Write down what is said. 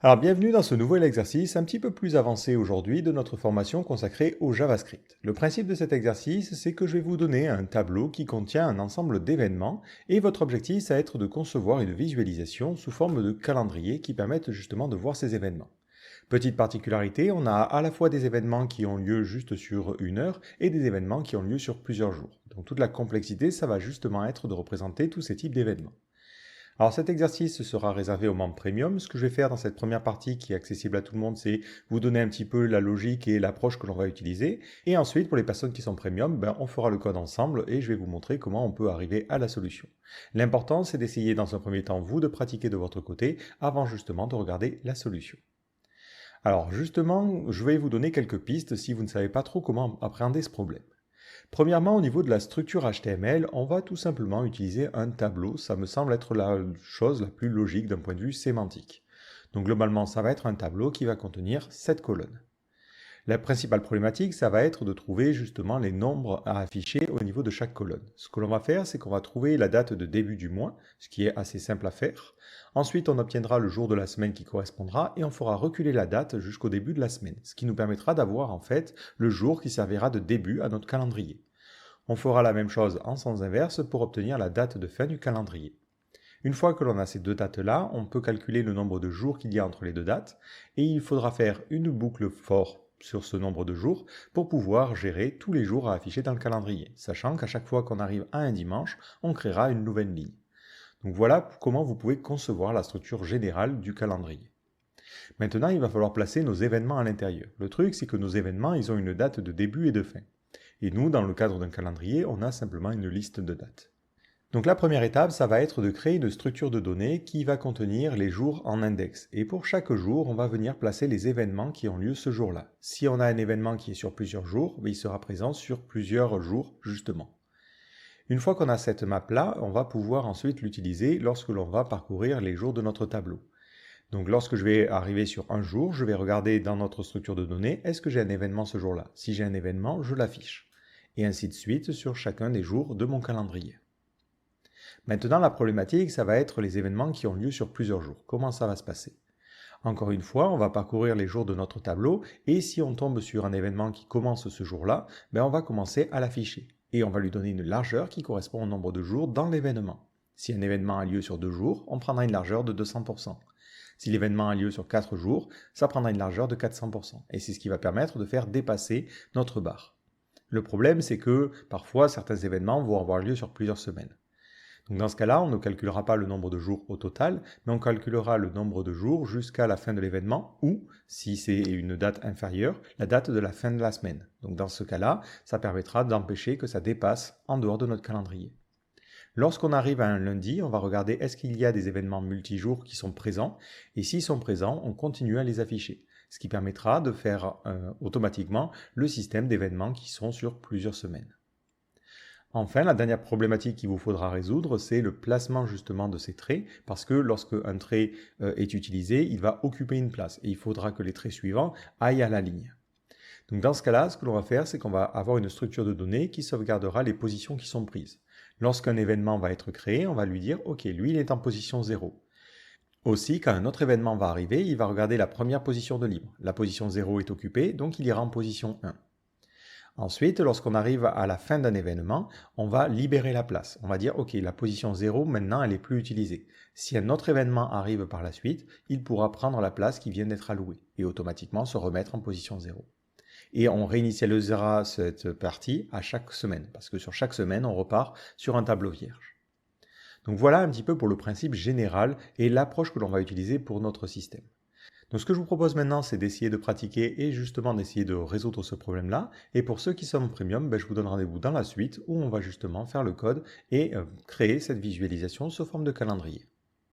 Alors bienvenue dans ce nouvel exercice un petit peu plus avancé aujourd'hui de notre formation consacrée au JavaScript. Le principe de cet exercice, c'est que je vais vous donner un tableau qui contient un ensemble d'événements et votre objectif, ça va être de concevoir une visualisation sous forme de calendrier qui permette justement de voir ces événements. Petite particularité, on a à la fois des événements qui ont lieu juste sur une heure et des événements qui ont lieu sur plusieurs jours. Donc toute la complexité, ça va justement être de représenter tous ces types d'événements. Alors cet exercice sera réservé aux membres premium. Ce que je vais faire dans cette première partie qui est accessible à tout le monde, c'est vous donner un petit peu la logique et l'approche que l'on va utiliser. Et ensuite, pour les personnes qui sont premium, on fera le code ensemble et je vais vous montrer comment on peut arriver à la solution. L'important, c'est d'essayer dans un premier temps, vous, de pratiquer de votre côté avant justement de regarder la solution. Alors justement, je vais vous donner quelques pistes si vous ne savez pas trop comment appréhender ce problème. Premièrement, au niveau de la structure HTML, on va tout simplement utiliser un tableau. Ça me semble être la chose la plus logique d'un point de vue sémantique. Donc globalement, ça va être un tableau qui va contenir 7 colonnes. La principale problématique, ça va être de trouver justement les nombres à afficher au niveau de chaque colonne. Ce que l'on va faire, c'est qu'on va trouver la date de début du mois, ce qui est assez simple à faire. Ensuite, on obtiendra le jour de la semaine qui correspondra et on fera reculer la date jusqu'au début de la semaine, ce qui nous permettra d'avoir en fait le jour qui servira de début à notre calendrier. On fera la même chose en sens inverse pour obtenir la date de fin du calendrier. Une fois que l'on a ces deux dates-là, on peut calculer le nombre de jours qu'il y a entre les deux dates et il faudra faire une boucle for sur ce nombre de jours pour pouvoir gérer tous les jours à afficher dans le calendrier, sachant qu'à chaque fois qu'on arrive à un dimanche, on créera une nouvelle ligne. Donc voilà comment vous pouvez concevoir la structure générale du calendrier. Maintenant, il va falloir placer nos événements à l'intérieur. Le truc, c'est que nos événements, ils ont une date de début et de fin. Et nous, dans le cadre d'un calendrier, on a simplement une liste de dates. Donc la première étape, ça va être de créer une structure de données qui va contenir les jours en index. Et pour chaque jour, on va venir placer les événements qui ont lieu ce jour-là. Si on a un événement qui est sur plusieurs jours, il sera présent sur plusieurs jours justement. Une fois qu'on a cette map-là, on va pouvoir ensuite l'utiliser lorsque l'on va parcourir les jours de notre tableau. Donc lorsque je vais arriver sur un jour, je vais regarder dans notre structure de données, est-ce que j'ai un événement ce jour-là? Si j'ai un événement, je l'affiche. Et ainsi de suite sur chacun des jours de mon calendrier. Maintenant, la problématique, ça va être les événements qui ont lieu sur plusieurs jours. Comment ça va se passer? Encore une fois, on va parcourir les jours de notre tableau et si on tombe sur un événement qui commence ce jour-là, on va commencer à l'afficher. Et on va lui donner une largeur qui correspond au nombre de jours dans l'événement. Si un événement a lieu sur 2 jours, on prendra une largeur de 200%. Si l'événement a lieu sur 4 jours, ça prendra une largeur de 400%. Et c'est ce qui va permettre de faire dépasser notre barre. Le problème, c'est que parfois, certains événements vont avoir lieu sur plusieurs semaines. Donc dans ce cas-là, on ne calculera pas le nombre de jours au total, mais on calculera le nombre de jours jusqu'à la fin de l'événement ou, si c'est une date inférieure, la date de la fin de la semaine. Donc dans ce cas-là, ça permettra d'empêcher que ça dépasse en dehors de notre calendrier. Lorsqu'on arrive à un lundi, on va regarder est-ce qu'il y a des événements multijours qui sont présents, et s'ils sont présents, on continue à les afficher, ce qui permettra de faire automatiquement le système d'événements qui sont sur plusieurs semaines. Enfin, la dernière problématique qu'il vous faudra résoudre, c'est le placement justement de ces traits, parce que lorsque un trait est utilisé, il va occuper une place, et il faudra que les traits suivants aillent à la ligne. Donc dans ce cas-là, ce que l'on va faire, c'est qu'on va avoir une structure de données qui sauvegardera les positions qui sont prises. Lorsqu'un événement va être créé, on va lui dire « Ok, lui, il est en position 0 ». Aussi, quand un autre événement va arriver, il va regarder la première position de libre. La position 0 est occupée, donc il ira en position 1. Ensuite, lorsqu'on arrive à la fin d'un événement, on va libérer la place. On va dire, ok, la position 0, maintenant, elle n'est plus utilisée. Si un autre événement arrive par la suite, il pourra prendre la place qui vient d'être allouée et automatiquement se remettre en position 0. Et on réinitialisera cette partie à chaque semaine, parce que sur chaque semaine, on repart sur un tableau vierge. Donc voilà un petit peu pour le principe général et l'approche que l'on va utiliser pour notre système. Donc ce que je vous propose maintenant, c'est d'essayer de pratiquer et justement d'essayer de résoudre ce problème-là. Et pour ceux qui sont en premium, je vous donne rendez-vous dans la suite où on va justement faire le code et créer cette visualisation sous forme de calendrier.